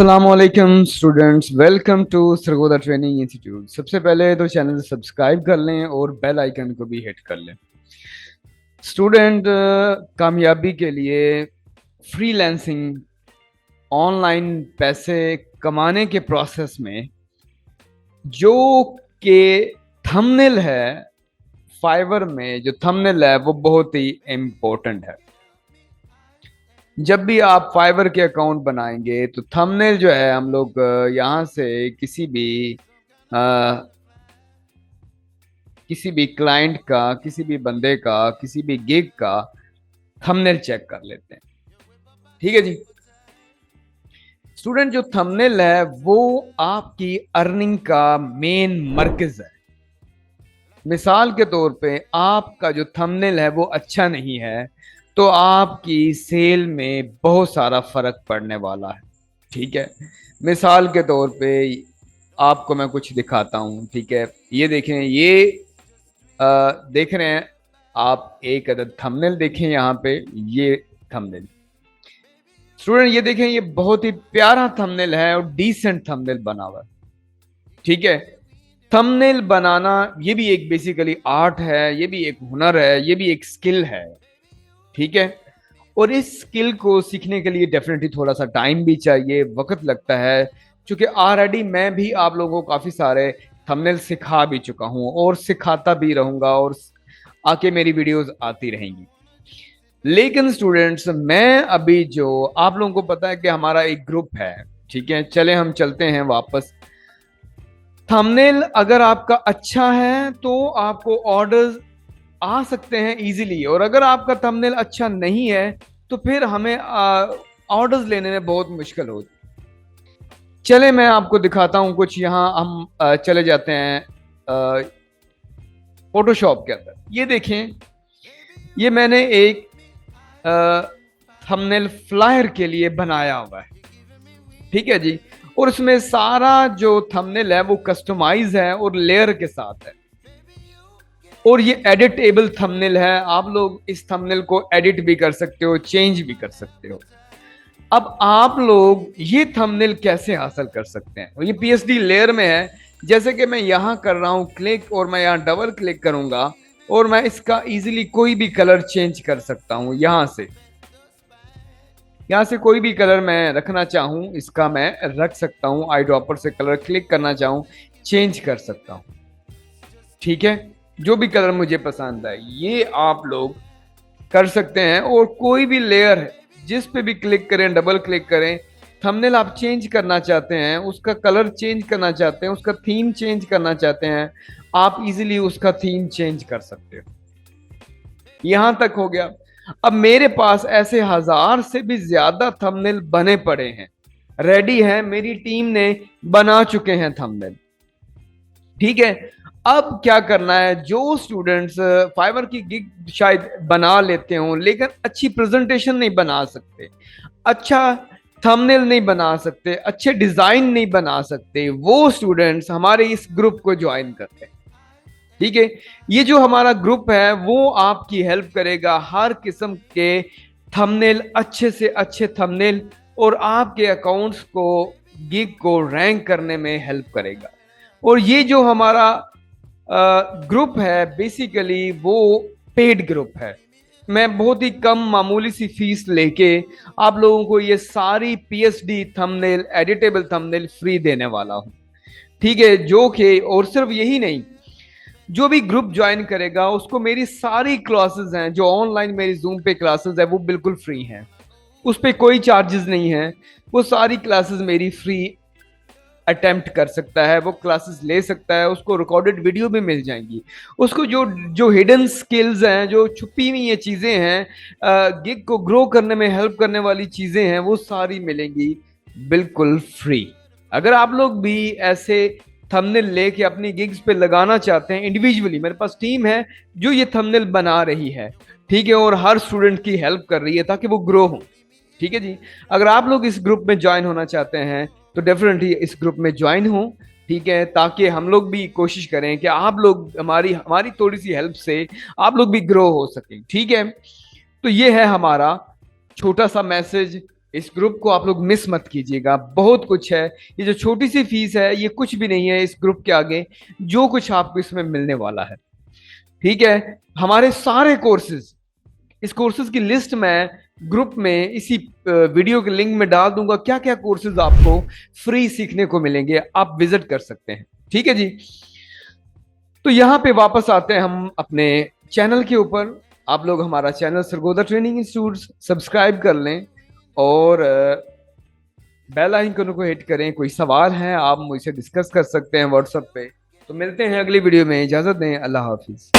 अस्सलाम वालेकुम students, welcome to Sargodha training institute. सबसे पहले तो चैनल सब्सक्राइब कर लें और बेल आइकन को भी हिट कर लें। स्टूडेंट, कामयाबी के लिए फ्रीलांसिंग, ऑनलाइन पैसे कमाने के प्रोसेस में जो के थंबनेल है, फाइवर में जो थंबनेल है वो बहुत ही इम्पोर्टेंट है। जब भी आप फाइवर के अकाउंट बनाएंगे तो थंबनेल जो है हम लोग यहाँ से किसी भी क्लाइंट का, किसी भी बंदे का, किसी भी गिग का थंबनेल चेक कर लेते हैं। ठीक है जी स्टूडेंट, जो थंबनेल है वो आपकी अर्निंग का मेन मर्कज है। मिसाल के तौर पे आपका जो थंबनेल है वो अच्छा नहीं है तो आपकी सेल में बहुत सारा फर्क पड़ने वाला है। ठीक है, मिसाल के तौर पे आपको मैं कुछ दिखाता हूं। ठीक है, ये देखें, ये देख रहे हैं आप, एक अदद थंबनेल देखें यहाँ पे। ये थंबनेल स्टूडेंट, ये देखें, ये बहुत ही प्यारा थंबनेल है और डिसेंट थंबनेल बना हुआ है। ठीक है, थंबनेल बनाना ये भी एक बेसिकली आर्ट है, ये भी एक हुनर है, ये भी एक स्किल है। ठीक है, और इस स्किल को सीखने के लिए डेफिनेटली थोड़ा सा टाइम भी चाहिए, वक्त लगता है। क्योंकि ऑलरेडी मैं भी आप लोगों को काफी सारे थंबनेल सिखा भी चुका हूं और सिखाता भी रहूंगा और आके मेरी वीडियोस आती रहेंगी। लेकिन स्टूडेंट्स, मैं अभी जो आप लोगों को पता है कि हमारा एक ग्रुप है। ठीक है, चले हम चलते हैं वापस। थंबनेल अगर आपका अच्छा है तो आपको ऑर्डर्स आ सकते हैं इजीली, और अगर आपका थंबनेल अच्छा नहीं है तो फिर हमें ऑर्डर्स लेने में बहुत मुश्किल होती। चले मैं आपको दिखाता हूं कुछ। यहाँ हम चले जाते हैं फोटोशॉप के अंदर। ये देखें, ये मैंने एक थंबनेल फ्लायर के लिए बनाया हुआ है। ठीक है जी, और उसमें सारा जो थंबनेल है वो कस्टमाइज है और लेयर के साथ है, और ये एडिटेबल थंबनेल है। आप लोग इस थंबनेल को एडिट भी कर सकते हो, चेंज भी कर सकते हो। अब आप लोग ये थंबनेल कैसे हासिल कर सकते हैं? ये पीएसडी लेयर में है। जैसे कि मैं यहां कर रहा हूं क्लिक, और मैं यहां डबल क्लिक करूंगा और मैं इसका इजीली कोई भी कलर चेंज कर सकता हूं। यहां से कोई भी कलर मैं रखना चाहूं, इसका मैं रख सकता हूं। आई ड्रॉपर से कलर क्लिक करना चाहूं, चेंज कर सकता हूं। ठीक है, जो भी कलर मुझे पसंद है ये आप लोग कर सकते हैं। और कोई भी लेयर है जिस पे भी क्लिक करें, डबल क्लिक करें, थंबनेल आप चेंज करना चाहते हैं, उसका कलर चेंज करना चाहते हैं, उसका थीम चेंज करना चाहते हैं, आप इजीली उसका थीम चेंज कर सकते हो। यहां तक हो गया। अब मेरे पास ऐसे 1000 से भी ज्यादा थंबनेल बने पड़े हैं, रेडी है, मेरी टीम ने बना चुके हैं थंबनेल। ठीक है, अब क्या करना है? जो स्टूडेंट्स फाइवर की गिग शायद बना लेते हो लेकिन अच्छी प्रेजेंटेशन नहीं बना सकते, अच्छा थंबनेल नहीं बना सकते, अच्छे डिजाइन नहीं बना सकते, वो स्टूडेंट्स हमारे इस ग्रुप को ज्वाइन करते हैं। ठीक है, ये जो हमारा ग्रुप है वो आपकी हेल्प करेगा हर किस्म के थंबनेल, अच्छे से अच्छे थंबनेल, और आपके अकाउंट्स को, गिग को रैंक करने में हेल्प करेगा। और ये जो हमारा ग्रुप है बेसिकली वो पेड ग्रुप है। मैं बहुत ही कम मामूली सी फीस लेके आप लोगों को ये सारी PhD thumbnail, editable thumbnail free देने वाला हूं। ठीक है, जो कि, और सिर्फ यही नहीं, जो भी ग्रुप ज्वाइन करेगा उसको मेरी सारी क्लासेस हैं, जो ऑनलाइन मेरी जूम पे क्लासेस है वो बिल्कुल फ्री हैं, उस पर कोई चार्जेस नहीं है। वो सारी क्लासेस मेरी फ्री अटेम्प्ट कर सकता है, वो क्लासेस ले सकता है, उसको रिकॉर्डेड वीडियो भी मिल जाएंगी। उसको जो जो हिडन स्किल्स हैं, जो छुपी हुई ये चीज़ें हैं, गिग को ग्रो करने में हेल्प करने वाली चीज़ें हैं, वो सारी मिलेंगी बिल्कुल फ्री। अगर आप लोग भी ऐसे थंबनेल लेके अपनी गिग्स पे लगाना चाहते हैं इंडिविजुअली, मेरे पास टीम है जो ये थंबनेल बना रही है। ठीक है, और हर स्टूडेंट की हेल्प कर रही है ताकि वो ग्रो हो। ठीक है जी, अगर आप लोग इस ग्रुप में ज्वाइन होना चाहते हैं तो डेफिनेटली इस ग्रुप में ज्वाइन हो। ठीक है, ताकि हम लोग भी कोशिश करें कि आप लोग हमारी हमारी थोड़ी सी हेल्प से आप लोग भी ग्रो हो सकें। ठीक है, तो ये है हमारा छोटा सा मैसेज। इस ग्रुप को आप लोग मिस मत कीजिएगा, बहुत कुछ है। ये जो छोटी सी फीस है ये कुछ भी नहीं है इस ग्रुप के आगे, जो कुछ आपको इसमें मिलने वाला है। ठीक है, हमारे सारे कोर्सेज, इस कोर्सेज की लिस्ट मैं ग्रुप में इसी वीडियो के लिंक में डाल दूंगा। क्या क्या कोर्सेज आपको फ्री सीखने को मिलेंगे, आप विजिट कर सकते हैं। ठीक है जी। तो यहां पे वापस आते हैं हम अपने चैनल के ऊपर। आप लोग हमारा channel Sargodha training institute subscribe कर लें और बेल आइकन को हिट करें। कोई सवाल है आप मुझसे डिस्कस कर सकते हैं व्हाट्सएप पे। तो मिलते हैं अगली वीडियो में, इजाजत दें, अल्लाह हाफिज।